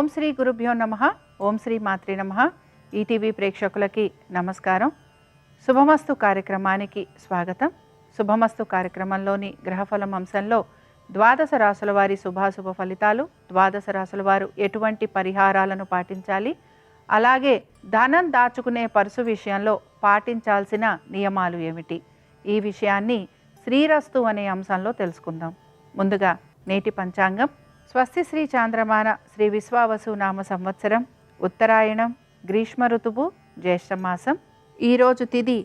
ఓం శ్రీ గురుభ్యో నమః. ఓం శ్రీ మాత్రే నమః. ఈటీవీ ప్రేక్షకులకి నమస్కారం. శుభమస్తు కార్యక్రమానికి స్వాగతం. శుభమస్తు కార్యక్రమంలోని గ్రహఫలం అంశంలో ద్వాదశ రాశుల వారి శుభాశుభ ఫలితాలు, ద్వాదశ రాశుల వారు ఎటువంటి పరిహారాలను పాటించాలి, అలాగే ధనం దాచుకునే పర్సు విషయంలో పాటించాల్సిన నియమాలు ఏమిటి, ఈ విషయాన్ని శ్రీరస్తు అనే అంశంలో తెలుసుకుందాం. ముందుగా నేటి పంచాంగం. స్వస్తి శ్రీ చాంద్రమాన శ్రీ విశ్వావసు నామ సంవత్సరం, ఉత్తరాయణం, గ్రీష్మ ఋతువు, జ్యేష్ఠమాసం. ఈరోజు తిథి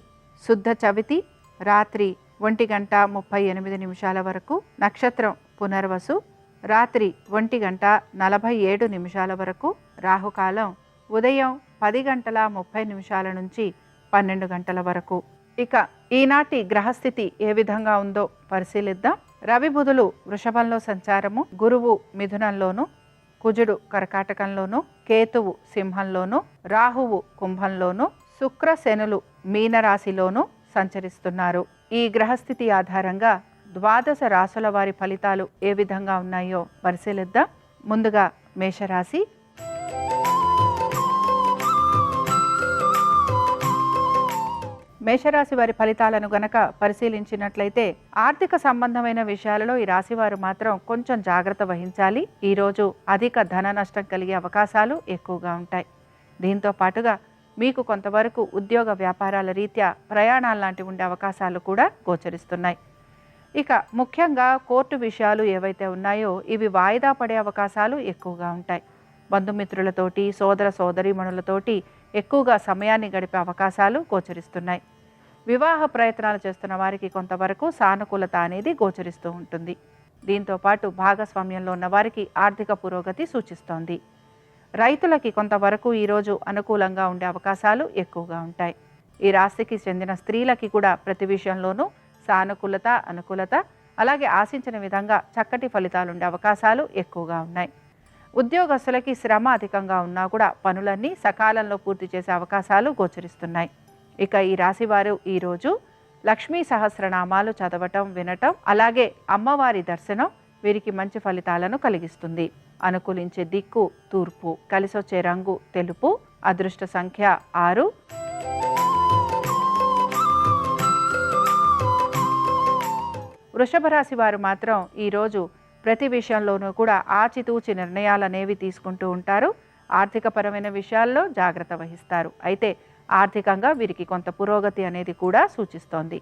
శుద్ధ చవితి, రాత్రి 1:38 వరకు. నక్షత్రం పునర్వసు, రాత్రి 1:47 వరకు. రాహుకాలం ఉదయం 10:30 నుంచి 12 వరకు. ఇక ఈనాటి గ్రహస్థితి ఏ విధంగా ఉందో పరిశీలిద్దాం. రవి బుధులు వృషభంలో సంచారము, గురువు మిథునంలోను, కుజుడు కర్కాటకంలోను, కేతువు సింహంలోను, రాహువు కుంభంలోను, శుక్ర శనులు మీనరాశిలోను సంచరిస్తున్నారు. ఈ గ్రహస్థితి ఆధారంగా ద్వాదశ రాశుల వారి ఫలితాలు ఏ విధంగా ఉన్నాయో పరిశీలిద్దాం. ముందుగా మేషరాశి. మేషరాశి వారి ఫలితాలను గనక పరిశీలించినట్లయితే ఆర్థిక సంబంధమైన విషయాలలో ఈ రాశివారు మాత్రం కొంచెం జాగ్రత్త వహించాలి. ఈరోజు అధిక ధన నష్టం కలిగే అవకాశాలు ఎక్కువగా ఉంటాయి. దీంతో పాటుగా మీకు కొంతవరకు ఉద్యోగ వ్యాపారాల రీత్యా ప్రయాణాలు లాంటివి ఉండే అవకాశాలు కూడా గోచరిస్తున్నాయి. ఇక ముఖ్యంగా కోర్టు విషయాలు ఏవైతే ఉన్నాయో ఇవి వాయిదా పడే అవకాశాలు ఎక్కువగా ఉంటాయి. బంధుమిత్రులతోటి, సోదర సోదరీమణులతోటి ఎక్కువగా సమయాన్ని గడిపే అవకాశాలు గోచరిస్తున్నాయి. వివాహ ప్రయత్నాలు చేస్తున్న వారికి కొంతవరకు సానుకూలత అనేది గోచరిస్తూ ఉంటుంది. దీంతో పాటు భాగస్వామ్యంలో ఉన్న వారికి ఆర్థిక పురోగతి సూచిస్తోంది. రైతులకి కొంతవరకు ఈరోజు అనుకూలంగా ఉండే అవకాశాలు ఎక్కువగా ఉంటాయి. ఈ రాశికి చెందిన స్త్రీలకి కూడా ప్రతి విషయంలోనూ సానుకూలత, అనుకూలత, అలాగే ఆశించిన విధంగా చక్కటి ఫలితాలు ఉండే అవకాశాలు ఎక్కువగా ఉన్నాయి. ఉద్యోగస్తులకి శ్రమ అధికంగా ఉన్నా కూడా పనులన్నీ సకాలంలో పూర్తి చేసే అవకాశాలు గోచరిస్తున్నాయి. ఇక ఈ రాశివారు ఈరోజు లక్ష్మీ సహస్రనామాలు చదవటం, వినటం, అలాగే అమ్మవారి దర్శనం వీరికి మంచి ఫలితాలను కలిగిస్తుంది. అనుకూలించే దిక్కు తూర్పు, కలిసొచ్చే రంగు తెలుపు, అదృష్ట సంఖ్య 6. వృషభ రాశి వారు మాత్రం ఈరోజు ప్రతి విషయంలోనూ కూడా ఆచితూచి నిర్ణయాలు అనేవి తీసుకుంటూ ఉంటారు. ఆర్థికపరమైన విషయాల్లో జాగ్రత్త వహిస్తారు. అయితే ఆర్థికంగా వీరికి కొంత పురోగతి అనేది కూడా సూచిస్తోంది.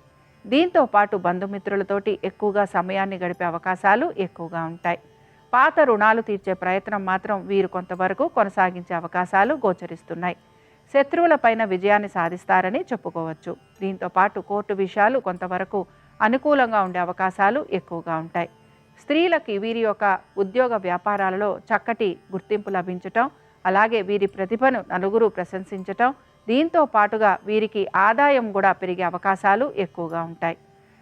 దీంతో పాటు బంధుమిత్రులతోటి ఎక్కువగా సమయాన్ని గడిపే అవకాశాలు ఎక్కువగా ఉంటాయి. పాత రుణాలు తీర్చే ప్రయత్నం మాత్రం వీరు కొంతవరకు కొనసాగించే అవకాశాలు గోచరిస్తున్నాయి. శత్రువులపైన విజయాన్ని సాధిస్తారని చెప్పుకోవచ్చు. దీంతో పాటు కోర్టు విషయాలు కొంతవరకు అనుకూలంగా ఉండే అవకాశాలు ఎక్కువగా ఉంటాయి. స్త్రీలకి వీరి యొక్క ఉద్యోగ వ్యాపారాలలో చక్కటి గుర్తింపు లభించటం, అలాగే వీరి ప్రతిభను నలుగురు ప్రశంసించటం, దీంతో పాటుగా వీరికి ఆదాయం కూడా పెరిగే అవకాశాలు ఎక్కువగా ఉంటాయి.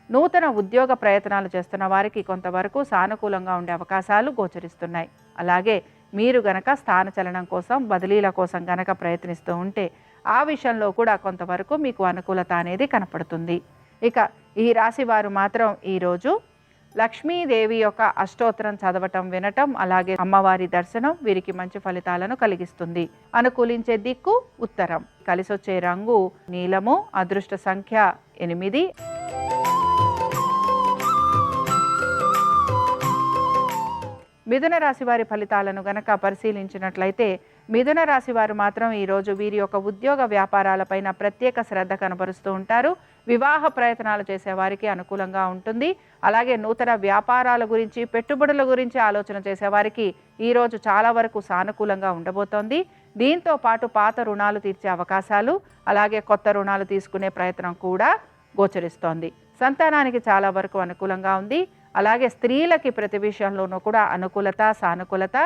నూతన ఉద్యోగ ప్రయత్నాలు చేస్తున్న వారికి కొంతవరకు సానుకూలంగా ఉండే అవకాశాలు గోచరిస్తున్నాయి. అలాగే మీరు గనక స్థానచలనం కోసం, బదిలీల కోసం గనక ప్రయత్నిస్తూ ఉంటే ఆ విషయంలో కూడా కొంతవరకు మీకు అనుకూలత అనేది కనపడుతుంది. ఇక ఈ రాశి వారు మాత్రం ఈరోజు లక్ష్మీదేవి యొక్క అష్టోత్తరం చదవటం, వినటం, అలాగే అమ్మవారి దర్శనం వీరికి మంచి ఫలితాలను కలిగిస్తుంది. అనుకూలించే దిక్కు ఉత్తరం, కలిసొచ్చే రంగు నీలము, అదృష్ట సంఖ్య 8. మిథున రాశి వారి ఫలితాలను గనక పరిశీలించినట్లయితే మిథున రాశి వారు మాత్రం ఈరోజు వీరి యొక్క ఉద్యోగ వ్యాపారాలపైన ప్రత్యేక శ్రద్ధ కనబరుస్తూ ఉంటారు. వివాహ ప్రయత్నాలు చేసేవారికి అనుకూలంగా ఉంటుంది. అలాగే నూతన వ్యాపారాల గురించి, పెట్టుబడుల గురించి ఆలోచన చేసేవారికి ఈరోజు చాలా వరకు సానుకూలంగా ఉండబోతోంది. దీంతో పాటు పాత రుణాలు తీర్చే అవకాశాలు, అలాగే కొత్త రుణాలు తీసుకునే ప్రయత్నం కూడా గోచరిస్తోంది. సంతానానికి చాలా వరకు అనుకూలంగా ఉంది. అలాగే స్త్రీలకి ప్రతి విషయంలోనూ కూడా అనుకూలత, సానుకూలత.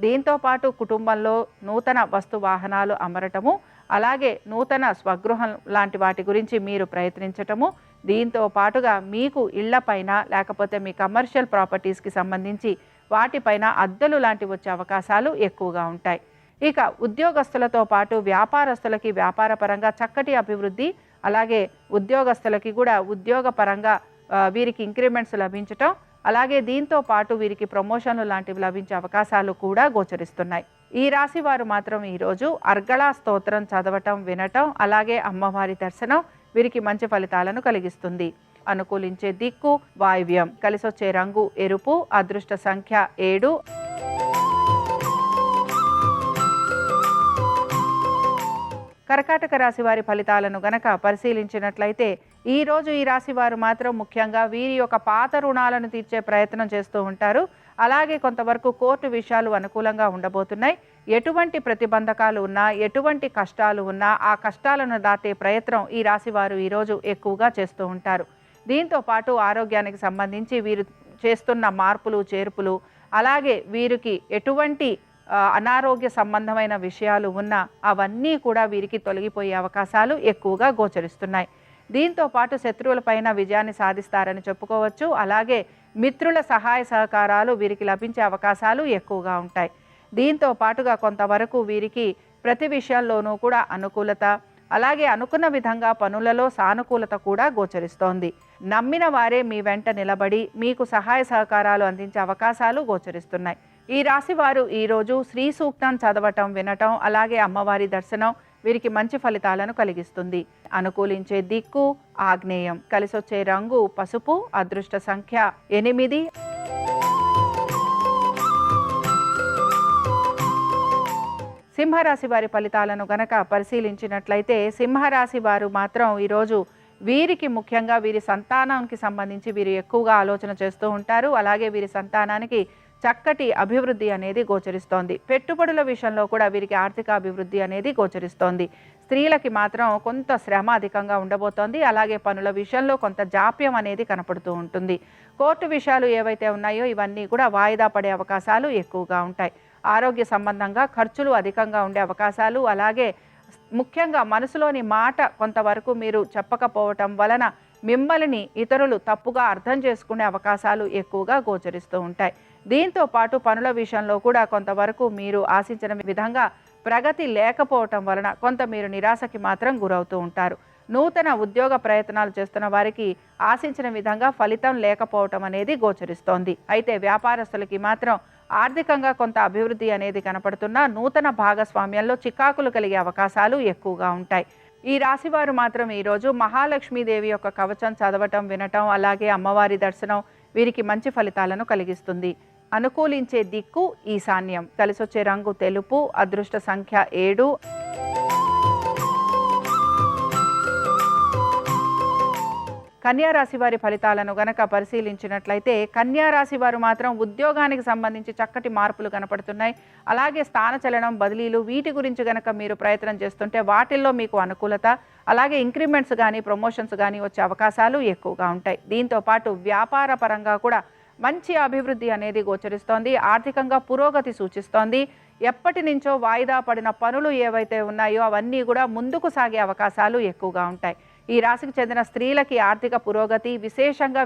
దీంతో పాటు కుటుంబంలో నూతన వస్తు వాహనాలు అమరటము, అలాగే నూతన స్వగృహం లాంటి వాటి గురించి మీరు ప్రయత్నించటము, దీంతో పాటుగా మీకు ఇళ్లపైన లేకపోతే మీ కమర్షియల్ ప్రాపర్టీస్కి సంబంధించి వాటిపైన అద్దెలు లాంటివి వచ్చే అవకాశాలు ఎక్కువగా ఉంటాయి. ఇక ఉద్యోగస్తులతో పాటు వ్యాపారస్తులకి వ్యాపారపరంగా చక్కటి అభివృద్ధి, అలాగే ఉద్యోగస్తులకి కూడా ఉద్యోగపరంగా వీరికి ఇంక్రిమెంట్స్ లభించటం, అలాగే దీంతో పాటు వీరికి ప్రమోషన్లు లాంటివి లభించే అవకాశాలు కూడా గోచరిస్తున్నాయి. ఈ రాశి వారు మాత్రం ఈరోజు అర్గళా స్తోత్రం చదవటం, వినటం, అలాగే అమ్మవారి దర్శనం వీరికి మంచి ఫలితాలను కలిగిస్తుంది. అనుకూలించే దిక్కు వాయువ్యం, కలిసొచ్చే రంగు ఎరుపు, అదృష్ట సంఖ్య 7. కర్కాటక రాశి వారి ఫలితాలను గనక పరిశీలించినట్లయితే ఈరోజు ఈ రాశి వారు మాత్రం ముఖ్యంగా వీరి యొక్క పాత రుణాలను తీర్చే ప్రయత్నం చేస్తూ ఉంటారు. అలాగే కొంతవరకు కోర్టు విషయాలు అనుకూలంగా ఉండబోతున్నాయి. ఎటువంటి ప్రతిబంధకాలు ఉన్నా, ఎటువంటి కష్టాలు ఉన్నా ఆ కష్టాలను దాటే ప్రయత్నం ఈ రాశి వారు ఈరోజు ఎక్కువగా చేస్తూ ఉంటారు. దీంతో పాటు ఆరోగ్యానికి సంబంధించి వీరు చేస్తున్న మార్పులు చేర్పులు, అలాగే వీరికి ఎటువంటి అనారోగ్య సంబంధమైన విషయాలు ఉన్నా అవన్నీ కూడా వీరికి తొలగిపోయే అవకాశాలు ఎక్కువగా గోచరిస్తున్నాయి. దీంతో పాటు శత్రువులపైన విజయాన్ని సాధిస్తారని చెప్పుకోవచ్చు. అలాగే మిత్రుల సహాయ సహకారాలు వీరికి లభించే అవకాశాలు ఎక్కువగా ఉంటాయి. దీంతో పాటుగా కొంతవరకు వీరికి ప్రతి విషయాల్లోనూ కూడా అనుకూలత, అలాగే అనుకున్న విధంగా పనులలో సానుకూలత కూడా గోచరిస్తోంది. నమ్మిన వారే మీ వెంట నిలబడి మీకు సహాయ సహకారాలు అందించే అవకాశాలు గోచరిస్తున్నాయి. ఈ రాశి వారు ఈరోజు శ్రీ సూక్తం చదవటం, వినటం, అలాగే అమ్మవారి దర్శనం వీరికి మంచి ఫలితాలను కలిగిస్తుంది. అనుకూలించే దిక్కు ఆగ్నేయం, కలిసొచ్చే రంగు పసుపు, అదృష్ట సంఖ్య 8. సింహరాశి వారి ఫలితాలను గనక పరిశీలించినట్లయితే సింహరాశి వారు మాత్రం ఈరోజు వీరికి ముఖ్యంగా వీరి సంతానానికి సంబంధించి వీరు ఎక్కువగా ఆలోచన చేస్తూ ఉంటారు. అలాగే వీరి సంతానానికి చక్కటి అభివృద్ధి అనేది గోచరిస్తోంది. పెట్టుబడుల విషయంలో కూడా వీరికి ఆర్థిక అభివృద్ధి అనేది గోచరిస్తోంది. స్త్రీలకి మాత్రం కొంత శ్రమ అధికంగా ఉండబోతోంది. అలాగే పనుల విషయంలో కొంత జాప్యం అనేది కనపడుతూ ఉంటుంది. కోర్టు విషయాలు ఏవైతే ఉన్నాయో ఇవన్నీ కూడా వాయిదా పడే అవకాశాలు ఎక్కువగా ఉంటాయి. ఆరోగ్య సంబంధంగా ఖర్చులు అధికంగా ఉండే అవకాశాలు, అలాగే ముఖ్యంగా మనసులోని మాట కొంతవరకు మీరు చెప్పకపోవటం వలన మిమ్మల్ని ఇతరులు తప్పుగా అర్థం చేసుకునే అవకాశాలు ఎక్కువగా గోచరిస్తూ ఉంటాయి. దీంతో పాటు పనుల విషయంలో కూడా కొంతవరకు మీరు ఆశించిన విధంగా ప్రగతి లేకపోవటం వలన కొంత మీరు నిరాశకి మాత్రం గురవుతూ ఉంటారు. నూతన ఉద్యోగ ప్రయత్నాలు చేస్తున్న వారికి ఆశించిన విధంగా ఫలితం లేకపోవటం అనేది గోచరిస్తోంది. అయితే వ్యాపారస్తులకి మాత్రం ఆర్థికంగా కొంత అభివృద్ధి అనేది కనపడుతున్నా నూతన భాగస్వామ్యంలో చికాకులు కలిగే అవకాశాలు ఎక్కువగా ఉంటాయి. ఈ రాశివారు మాత్రం ఈరోజు మహాలక్ష్మీదేవి యొక్క కవచం చదవటం, వినటం, అలాగే అమ్మవారి దర్శనం వీరికి మంచి ఫలితాలను కలిగిస్తుంది. అనుకూలించే దిక్కు ఈశాన్యం, కలిసొచ్చే రంగు తెలుపు, అదృష్ట సంఖ్య 7. కన్యారాశి వారి ఫలితాలను గనక పరిశీలించినట్లయితే కన్యారాశి వారు మాత్రం ఉద్యోగానికి సంబంధించి చక్కటి మార్పులు కనపడుతున్నాయి. అలాగే స్థానచలనం, బదిలీలు వీటి గురించి గనక మీరు ప్రయత్నం చేస్తుంటే వాటిల్లో మీకు అనుకూలత, అలాగే ఇంక్రిమెంట్స్ కానీ ప్రమోషన్స్ కానీ వచ్చే అవకాశాలు ఎక్కువగా ఉంటాయి. దీంతో పాటు వ్యాపార పరంగా కూడా మంచి అభివృద్ధి అనేది గోచరిస్తోంది. ఆర్థికంగా పురోగతి సూచిస్తోంది. ఎప్పటి నుంచో వాయిదా పడిన పనులు ఏవైతే ఉన్నాయో అవన్నీ కూడా ముందుకు సాగే అవకాశాలు ఎక్కువగా ఉంటాయి. ఈ రాశికి చెందిన స్త్రీలకి ఆర్థిక పురోగతి, విశేషంగా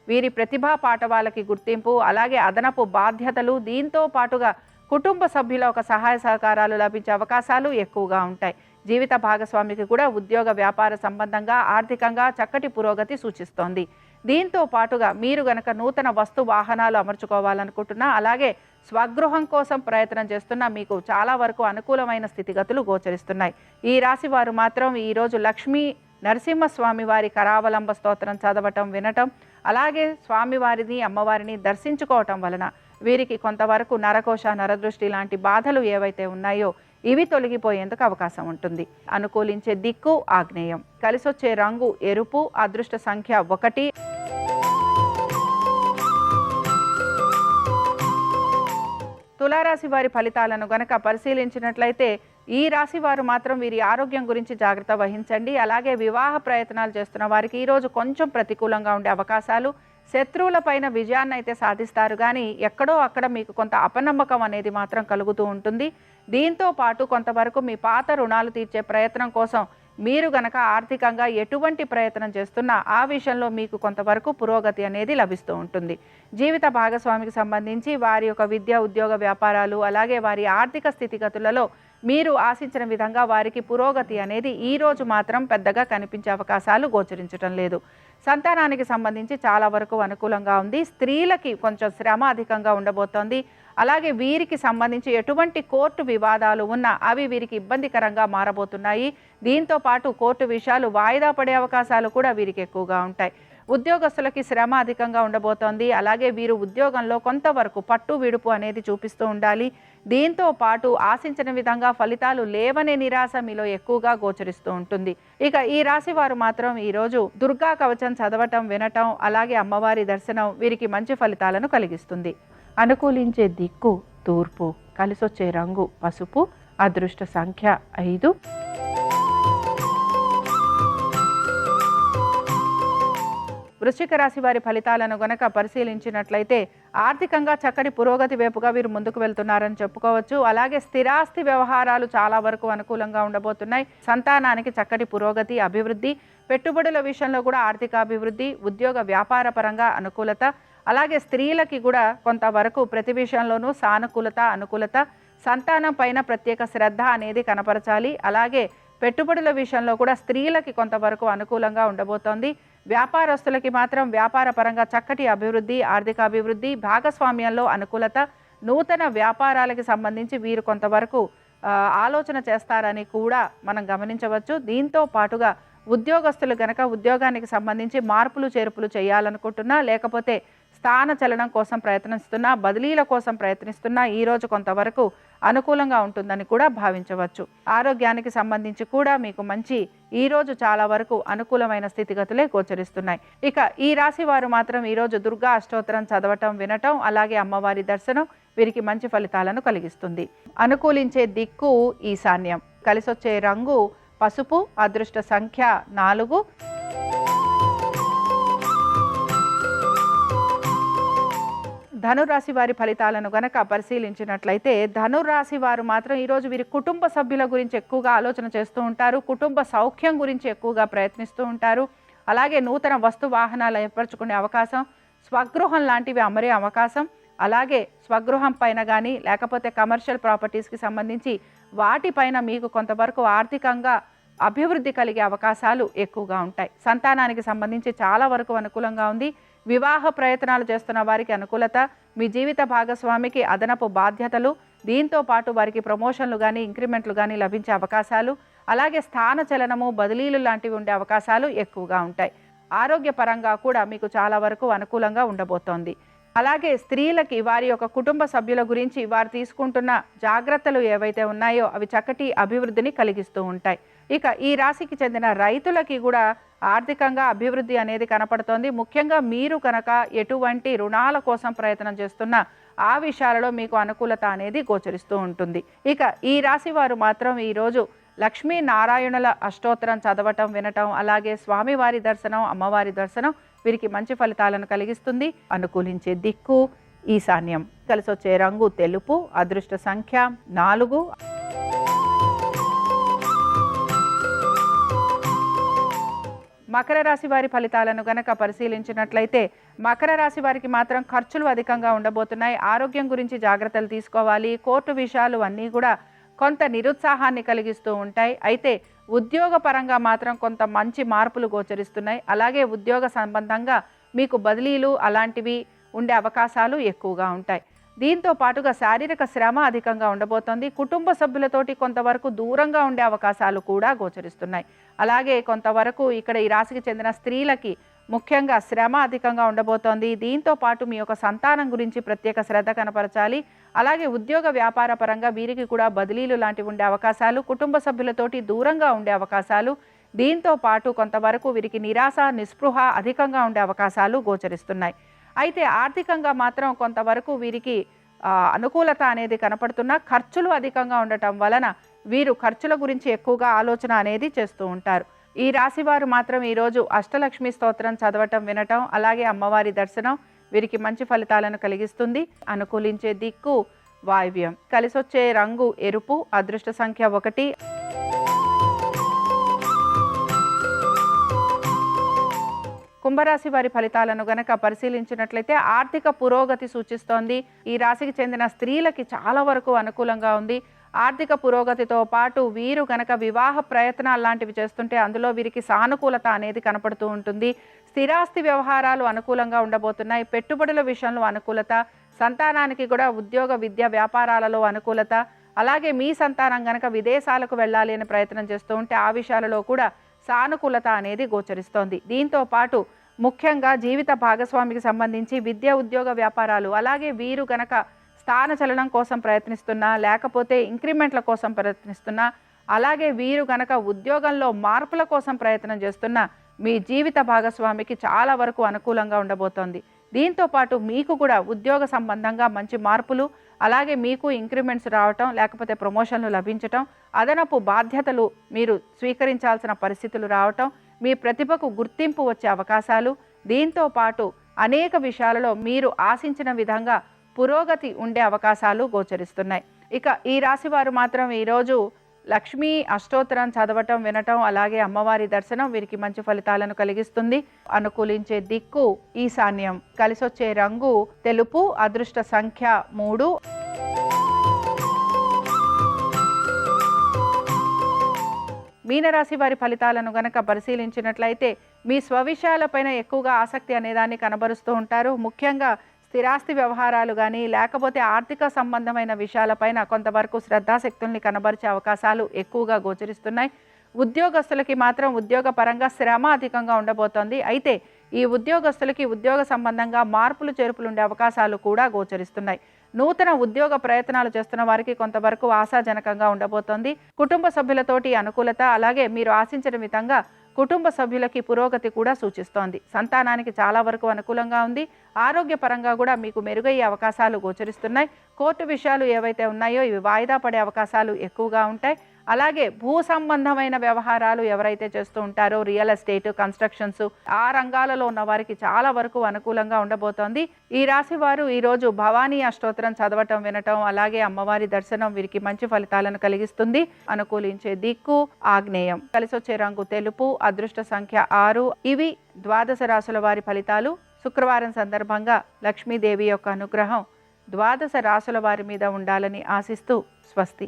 వీరి ప్రతిభా పాటవాళ్ళకి గుర్తింపు, అలాగే అదనపు బాధ్యతలు, దీంతో పాటుగా కుటుంబ సభ్యుల ఒక సహాయ సహకారాలు లభించే అవకాశాలు ఎక్కువగా ఉంటాయి. జీవిత భాగస్వామికి కూడా ఉద్యోగ వ్యాపార సంబంధంగా ఆర్థికంగా చక్కటి పురోగతి సూచిస్తోంది. దీంతో పాటుగా మీరు గనక నూతన వస్తు వాహనాలు అమర్చుకోవాలనుకుంటున్నా, అలాగే స్వగృహం కోసం ప్రయత్నం చేస్తున్నా మీకు చాలా వరకు అనుకూలమైన స్థితిగతులు గోచరిస్తున్నాయి. ఈ రాశి వారు మాత్రం ఈరోజు లక్ష్మీ నరసింహస్వామి వారి కరావలంబ స్తోత్రం చదవటం, వినటం, అలాగే స్వామివారిని అమ్మవారిని దర్శించుకోవటం వలన వీరికి కొంతవరకు నరకోశ, నరదృష్టి లాంటి బాధలు ఏవైతే ఉన్నాయో ఇవి తొలగిపోయేందుకు అవకాశం ఉంటుంది. అనుకూలించే దిక్కు ఆగ్నేయం, కలిసొచ్చే రంగు ఎరుపు, అదృష్ట సంఖ్య 1. తులారాశి వారి ఫలితాలను గనక పరిశీలించినట్లయితే ఈ రాశి వారు మాత్రం వీరి ఆరోగ్యం గురించి జాగ్రత్త వహించండి. అలాగే వివాహ ప్రయత్నాలు చేస్తున్న వారికి ఈరోజు కొంచెం ప్రతికూలంగా ఉండే అవకాశాలు, శత్రువుల పైన విజయాన్ని అయితే సాధిస్తారు, కానీ ఎక్కడో అక్కడ మీకు కొంత అపనమ్మకం అనేది మాత్రం కలుగుతూ ఉంటుంది. దీంతో పాటు కొంతవరకు మీ పాత రుణాలు తీర్చే ప్రయత్నం కోసం మీరు గనక ఆర్థికంగా ఎటువంటి ప్రయత్నం చేస్తున్నా ఆ విషయంలో మీకు కొంతవరకు పురోగతి అనేది లభిస్తూ ఉంటుంది. జీవిత భాగస్వామికి సంబంధించి వారి యొక్క విద్య, ఉద్యోగ, వ్యాపారాలు, అలాగే వారి ఆర్థిక స్థితిగతులలో మీరు ఆశించిన విధంగా వారికి పురోగతి అనేది ఈ రోజు మాత్రం పెద్దగా కనిపించే అవకాశాలు గోచరించడం లేదు. సంతానానికి సంబంధించి చాలా వరకు అనుకూలంగా ఉంది. స్త్రీలకి కొంచెం శ్రమ అధికంగా ఉండబోతోంది. అలాగే వీరికి సంబంధించి ఎటువంటి కోర్టు వివాదాలు ఉన్నా అవి వీరికి ఇబ్బందికరంగా మారబోతున్నాయి. దీంతో పాటు కోర్టు విషయాలు వాయిదా పడే అవకాశాలు కూడా వీరికి ఎక్కువగా ఉంటాయి. ఉద్యోగస్తులకి శ్రమ అధికంగా ఉండబోతోంది. అలాగే వీరు ఉద్యోగంలో కొంతవరకు పట్టు విడుపు అనేది చూపిస్తూ ఉండాలి. దీంతో పాటు ఆశించిన విధంగా ఫలితాలు లేవనే నిరాశ మీలో ఎక్కువగా గోచరిస్తూ ఉంటుంది. ఇక ఈ రాశి వారు మాత్రం ఈరోజు దుర్గా కవచం చదవటం, వినటం, అలాగే అమ్మవారి దర్శనం వీరికి మంచి ఫలితాలను కలిగిస్తుంది. అనుకూలించే దిక్కు తూర్పు, కలిసొచ్చే రంగు పసుపు, అదృష్ట సంఖ్య 5. వృశ్చిక రాశి వారి ఫలితాలను గనక పరిశీలించినట్లయితే ఆర్థికంగా చక్కటి పురోగతి వైపుగా వీరు ముందుకు వెళ్తున్నారని చెప్పుకోవచ్చు. అలాగే స్థిరాస్తి వ్యవహారాలు చాలా వరకు అనుకూలంగా ఉండబోతున్నాయి. సంతానానికి చక్కటి పురోగతి, అభివృద్ధి, పెట్టుబడుల విషయంలో కూడా ఆర్థిక అభివృద్ధి, ఉద్యోగ వ్యాపార పరంగా అనుకూలత, అలాగే స్త్రీలకి కూడా కొంతవరకు ప్రతి విషయంలోనూ సానుకూలత, అనుకూలత, సంతానం పైన ప్రత్యేక శ్రద్ధ అనేది కనపరచాలి. అలాగే పెట్టుబడుల విషయంలో కూడా స్త్రీలకి కొంతవరకు అనుకూలంగా ఉండబోతోంది. వ్యాపారస్తులకి మాత్రం వ్యాపార పరంగా చక్కటి అభివృద్ధి, ఆర్థిక అభివృద్ధి, భాగస్వామ్యంలో అనుకూలత, నూతన వ్యాపారాలకి సంబంధించి వీరు కొంతవరకు ఆలోచన చేస్తారని కూడా మనం గమనించవచ్చు. దీంతో పాటుగా ఉద్యోగస్తులు గనక ఉద్యోగానికి సంబంధించి మార్పులు చేర్పులు చేయాలనుకుంటున్నా, లేకపోతే స్థాన చలనం కోసం ప్రయత్నిస్తున్నా, బదిలీల కోసం ప్రయత్నిస్తున్నా ఈరోజు కొంతవరకు అనుకూలంగా ఉంటుందని కూడా భావించవచ్చు. ఆరోగ్యానికి సంబంధించి కూడా మీకు మంచి ఈరోజు చాలా వరకు అనుకూలమైన స్థితిగతులే గోచరిస్తున్నాయి. ఇక ఈ రాశి వారు మాత్రం ఈరోజు దుర్గా అష్టోత్తరం చదవటం, వినటం, అలాగే అమ్మవారి దర్శనం వీరికి మంచి ఫలితాలను కలిగిస్తుంది. అనుకూలించే దిక్కు ఈశాన్యం, కలిసొచ్చే రంగు పసుపు, అదృష్ట సంఖ్య 4. ధనురాశి వారి ఫలితాలను గనక పరిశీలించినట్లయితే ధనురాశి వారు మాత్రం ఈరోజు వీరి కుటుంబ సభ్యుల గురించి ఎక్కువగా ఆలోచన చేస్తూ ఉంటారు. కుటుంబ సౌఖ్యం గురించి ఎక్కువగా ప్రయత్నిస్తూ ఉంటారు. అలాగే నూతన వస్తు వాహనాలు ఏర్పరచుకునే అవకాశం, స్వగృహం లాంటివి అమరే అవకాశం, అలాగే స్వగృహం పైన కానీ లేకపోతే కమర్షియల్ ప్రాపర్టీస్కి సంబంధించి వాటిపైన మీకు కొంతవరకు ఆర్థికంగా అభివృద్ధి కలిగే అవకాశాలు ఎక్కువగా ఉంటాయి. సంతానానికి సంబంధించి చాలా వరకు అనుకూలంగా ఉంది. వివాహ ప్రయత్నాలు చేస్తున్న వారికి అనుకూలత, మీ జీవిత భాగస్వామికి అదనపు బాధ్యతలు, దీంతో పాటు వారికి ప్రమోషన్లు కానీ ఇంక్రిమెంట్లు కానీ లభించే అవకాశాలు, అలాగే స్థాన చలనము, బదిలీలు లాంటివి ఉండే అవకాశాలు ఎక్కువగా ఉంటాయి. ఆరోగ్యపరంగా కూడా మీకు చాలా వరకు అనుకూలంగా ఉండబోతోంది. అలాగే స్త్రీలకి వారి యొక్క కుటుంబ సభ్యుల గురించి వారు తీసుకుంటున్న జాగ్రత్తలు ఏవైతే ఉన్నాయో అవి చక్కటి అభివృద్ధిని కలిగిస్తూ ఉంటాయి. ఇక ఈ రాశికి చెందిన రైతులకి కూడా ఆర్థికంగా అభివృద్ధి అనేది కనపడుతోంది. ముఖ్యంగా మీరు కనుక ఎటువంటి రుణాల కోసం ప్రయత్నం చేస్తున్నా ఆ విషయాలలో మీకు అనుకూలత అనేది గోచరిస్తూ ఉంటుంది. ఇక ఈ రాశి వారు మాత్రం ఈరోజు లక్ష్మీ నారాయణుల అష్టోత్తరం చదవటం, వినటం, అలాగే స్వామివారి దర్శనం, అమ్మవారి దర్శనం వీరికి మంచి ఫలితాలను కలిగిస్తుంది. అనుకూలించే దిక్కు ఈశాన్యం, కలిసొచ్చే రంగు తెలుపు, అదృష్ట సంఖ్య 4. మకర రాశి వారి ఫలితాలను గనక పరిశీలించినట్లయితే మకర రాశి వారికి మాత్రం ఖర్చులు అధికంగా ఉండబోతున్నాయి. ఆరోగ్యం గురించి జాగ్రత్తలు తీసుకోవాలి. కోర్టు విషయాలు అన్నీ కూడా కొంత నిరుత్సాహాన్ని కలిగిస్తూ ఉంటాయి. అయితే ఉద్యోగ పరంగా మాత్రం కొంత మంచి మార్పులు గోచరిస్తున్నాయి. అలాగే ఉద్యోగ సంబంధంగా మీకు బదిలీలు అలాంటివి ఉండే అవకాశాలు ఎక్కువగా ఉంటాయి. దీంతో పాటుగా శారీరక శ్రమ అధికంగా ఉండబోతోంది. కుటుంబ సభ్యులతోటి కొంతవరకు దూరంగా ఉండే అవకాశాలు కూడా గోచరిస్తున్నాయి. అలాగే కొంతవరకు ఇక్కడ ఈ రాశికి చెందిన స్త్రీలకి ముఖ్యంగా శ్రమ అధికంగా ఉండబోతోంది. దీంతో పాటు మీ యొక్క సంతానం గురించి ప్రత్యేక శ్రద్ధ కనపరచాలి. అలాగే ఉద్యోగ వ్యాపార పరంగా వీరికి కూడా బదిలీలు లాంటివి ఉండే అవకాశాలు, కుటుంబ సభ్యులతోటి దూరంగా ఉండే అవకాశాలు, దీంతో పాటు కొంతవరకు వీరికి నిరాశ, నిస్పృహ అధికంగా ఉండే అవకాశాలు గోచరిస్తున్నాయి. అయితే ఆర్థికంగా మాత్రం కొంతవరకు వీరికి అనుకూలత అనేది కనపడుతున్నా ఖర్చులు అధికంగా ఉండటం వలన వీరు ఖర్చుల గురించి ఎక్కువగా ఆలోచన అనేది చేస్తూ ఉంటారు. ఈ రాశి వారు మాత్రం ఈరోజు అష్టలక్ష్మి స్తోత్రం చదవటం, వినటం, అలాగే అమ్మవారి దర్శనం వీరికి మంచి ఫలితాలను కలిగిస్తుంది. అనుకూలించే దిక్కు వాయువ్యం, కలిసొచ్చే రంగు ఎరుపు, అదృష్ట సంఖ్య 1. కుంభరాశి వారి ఫలితాలను గనక పరిశీలించినట్లయితే ఆర్థిక పురోగతి సూచిస్తోంది. ఈ రాశికి చెందిన స్త్రీలకి చాలా వరకు అనుకూలంగా ఉంది. ఆర్థిక పురోగతితో పాటు వీరు కనుక వివాహ ప్రయత్నాలు లాంటివి చేస్తుంటే అందులో వీరికి సానుకూలత అనేది కనపడుతూ ఉంటుంది. స్థిరాస్తి వ్యవహారాలు అనుకూలంగా ఉండబోతున్నాయి. పెట్టుబడుల విషయంలో అనుకూలత, సంతానానికి కూడా ఉద్యోగ, విద్య, వ్యాపారాలలో అనుకూలత, అలాగే మీ సంతానం గనక విదేశాలకు వెళ్ళాలి అని ప్రయత్నం చేస్తూ ఉంటే ఆ విషయాలలో కూడా సానుకూలత అనేది గోచరిస్తోంది. దీంతో పాటు ముఖ్యంగా జీవిత భాగస్వామికి సంబంధించి విద్య, ఉద్యోగ, వ్యాపారాలు, అలాగే వీరు గనక స్థానచలనం కోసం ప్రయత్నిస్తున్నా, లేకపోతే ఇంక్రిమెంట్ల కోసం ప్రయత్నిస్తున్నా, అలాగే వీరు గనక ఉద్యోగంలో మార్పుల కోసం ప్రయత్నం చేస్తున్నా మీ జీవిత భాగస్వామికి చాలా వరకు అనుకూలంగా ఉండబోతోంది. దీంతో పాటు మీకు కూడా ఉద్యోగ సంబంధంగా మంచి మార్పులు, అలాగే మీకు ఇంక్రిమెంట్స్ రావటం, లేకపోతే ప్రమోషన్లు లభించటం, అదనపు బాధ్యతలు మీరు స్వీకరించాల్సిన పరిస్థితులు రావటం, మీ ప్రతిభకు గుర్తింపు వచ్చే అవకాశాలు, దీంతో పాటు అనేక విషయాలలో మీరు ఆశించిన విధంగా పురోగతి ఉండే అవకాశాలు గోచరిస్తున్నాయి. ఇక ఈ రాశి వారు మాత్రం ఈరోజు లక్ష్మీ అష్టోత్తరం చదవటం, వినటం, అలాగే అమ్మవారి దర్శనం వీరికి మంచి ఫలితాలను కలిగిస్తుంది. అనుకూలించే దిక్కు ఈశాన్యం, కలిసొచ్చే రంగు తెలుపు, అదృష్ట సంఖ్య 3. మీనరాశి వారి ఫలితాలను గనక పరిశీలించినట్లయితే మీ స్వవిషయాలపైన ఎక్కువగా ఆసక్తి అనేదాన్ని కనబరుస్తూ ఉంటారు. ముఖ్యంగా స్థిరాస్తి వ్యవహారాలు కానీ, లేకపోతే ఆర్థిక సంబంధమైన విషయాలపైన కొంతవరకు శ్రద్ధాశక్తుల్ని కనబరిచే అవకాశాలు ఎక్కువగా గోచరిస్తున్నాయి. ఉద్యోగస్తులకి మాత్రం ఉద్యోగ పరంగా శ్రమ అధికంగా ఉండబోతోంది. అయితే ఈ ఉద్యోగస్తులకి ఉద్యోగ సంబంధంగా మార్పులు చేర్పులు ఉండే అవకాశాలు కూడా గోచరిస్తున్నాయి. నూతన ఉద్యోగ ప్రయత్నాలు చేస్తున్న వారికి కొంతవరకు ఆశాజనకంగా ఉండబోతోంది. కుటుంబ సభ్యులతోటి అనుకూలత, అలాగే మీరు ఆశించిన విధంగా కుటుంబ సభ్యులకి పురోగతి కూడా సూచిస్తోంది. సంతానానికి చాలా వరకు అనుకూలంగా ఉంది. ఆరోగ్యపరంగా కూడా మీకు మెరుగయ్యే అవకాశాలు గోచరిస్తున్నాయి. కోర్టు విషయాలు ఏవైతే ఉన్నాయో ఇవి వాయిదా పడే అవకాశాలు ఎక్కువగా ఉంటాయి. అలాగే భూ సంబంధమైన వ్యవహారాలు ఎవరైతే చేస్తూ ఉంటారో, రియల్ ఎస్టేట్, కన్స్ట్రక్షన్స్, ఆ రంగాలలో ఉన్న వారికి చాలా వరకు అనుకూలంగా ఉండబోతోంది. ఈ రాశి వారు ఈరోజు భవానీ అష్టోత్తరం చదవటం, వినటం, అలాగే అమ్మవారి దర్శనం వీరికి మంచి ఫలితాలను కలిగిస్తుంది. అనుకూలించే దిక్కు ఆగ్నేయం, కలిసొచ్చే రంగు తెలుపు, అదృష్ట సంఖ్య 6. ఇవి ద్వాదశ రాశుల వారి ఫలితాలు. శుక్రవారం సందర్భంగా లక్ష్మీదేవి యొక్క అనుగ్రహం ద్వాదశ రాశుల వారి మీద ఉండాలని ఆశిస్తూ స్వస్తి.